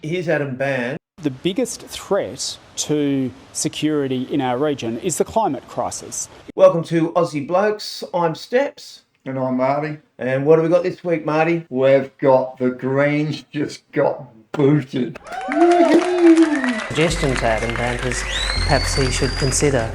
Here's Adam Bandt. The biggest threat to security in our region is the climate crisis. Welcome to Aussie Blokes. I'm Steps. And I'm Marty. And what have we got this week, Marty? We've got the Greens just got booted. Suggestion to Adam Brandt is perhaps he should consider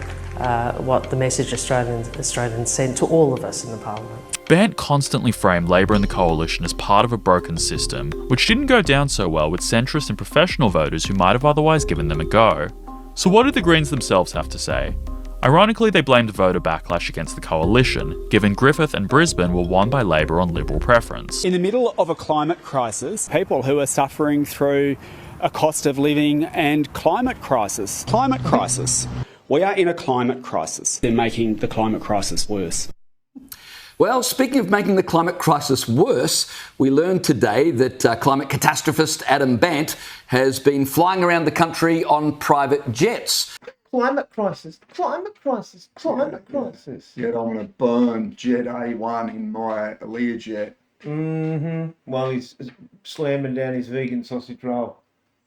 what the message Australians sent to all of us in the Parliament. Bandt constantly framed Labor and the Coalition as part of a broken system, which didn't go down so well with centrist and professional voters who might have otherwise given them a go. So what did the Greens themselves have to say? Ironically, they blamed voter backlash against the Coalition, given Griffith and Brisbane were won by Labor on Liberal preference. In the middle of a climate crisis, people who are suffering through a cost of living and climate crisis. Climate crisis. We are in a climate crisis. They're making the climate crisis worse. Well, speaking of making the climate crisis worse, we learned today that climate catastrophist Adam Bandt has been flying around the country on private jets. Climate crisis, climate crisis, climate crisis. Yeah, I'm going to burn Jet A1 in my Learjet. While he's slamming down his vegan sausage roll.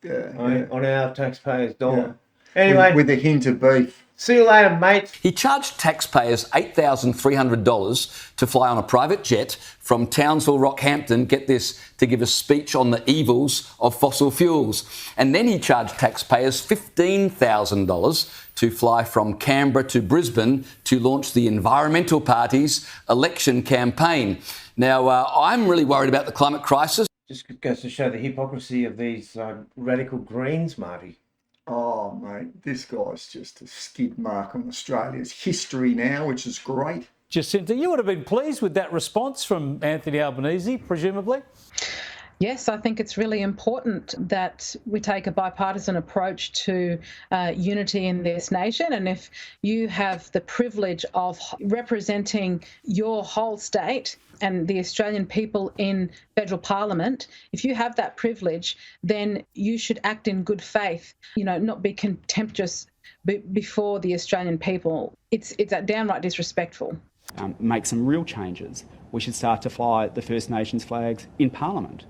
Yeah, on our taxpayers' dollar. Yeah. Anyway. With a hint of beef. See you later, mate. He charged taxpayers $8,300 to fly on a private jet from Townsville, Rockhampton, get this, to give a speech on the evils of fossil fuels. And then he charged taxpayers $15,000 to fly from Canberra to Brisbane to launch the Environmental Party's election campaign. Now, I'm really worried about the climate crisis. Just goes to show the hypocrisy of these radical Greens, Marty. Oh, mate, this guy's just a skid mark on Australia's history now, which is great. Jacinta, you would have been pleased with that response from Anthony Albanese, presumably? Yes, I think it's really important that we take a bipartisan approach to unity in this nation. And if you have the privilege of representing your whole state and the Australian people in federal parliament, if you have that privilege, then you should act in good faith, not be contemptuous before the Australian people. It's downright disrespectful. Make some real changes. We should start to fly the First Nations flags in Parliament.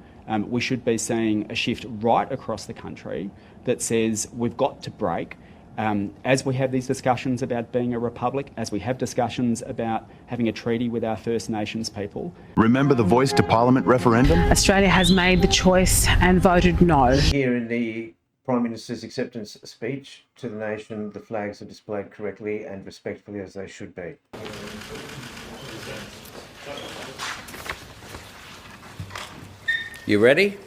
We should be seeing a shift right across the country that says we've got to break. As we have these discussions about being a republic, as we have discussions about having a treaty with our First Nations people. Remember the Voice to Parliament referendum? Australia has made the choice and voted no. Here in the Prime Minister's acceptance speech to the nation, the flags are displayed correctly and respectfully as they should be. You ready?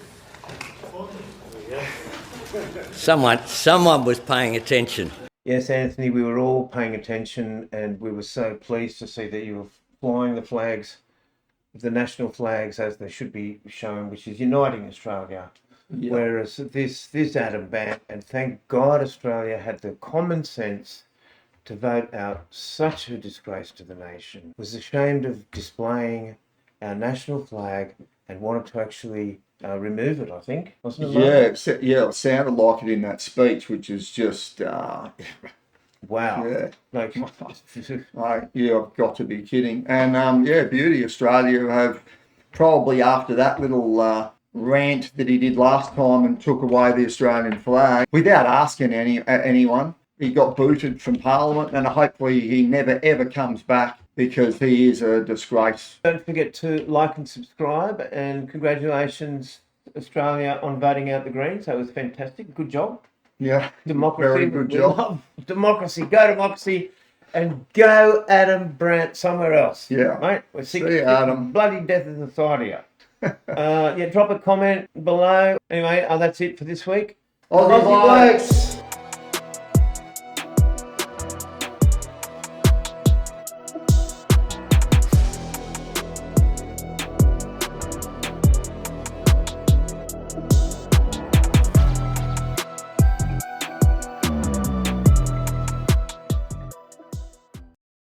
Someone was paying attention. Yes, Anthony, we were all paying attention and we were so pleased to see that you were flying the flags, the national flags as they should be shown, which is uniting Australia. Yeah. Whereas this Adam Bandt, and thank God Australia had the common sense to vote out such a disgrace to the nation, was ashamed of displaying our national flag and wanted to actually remove it, I think, wasn't it? Yeah, it sounded like it in that speech, which is just... wow. Yeah. Like, I've got to be kidding. And, beauty, Australia have probably, after that little rant that he did last time and took away the Australian flag, without asking anyone, he got booted from Parliament, and hopefully he never, ever comes back, because he is a disgrace. Don't forget to like and subscribe, and congratulations, Australia, on voting out the Greens. That was fantastic. Good job. Yeah, democracy. Very good job. Love democracy. Go democracy, and go Adam Brandt somewhere else. Yeah. Mate, we're sick See you, Adam. Bloody death of society. Drop a comment below. Anyway, that's it for this week. Aussie Blokes.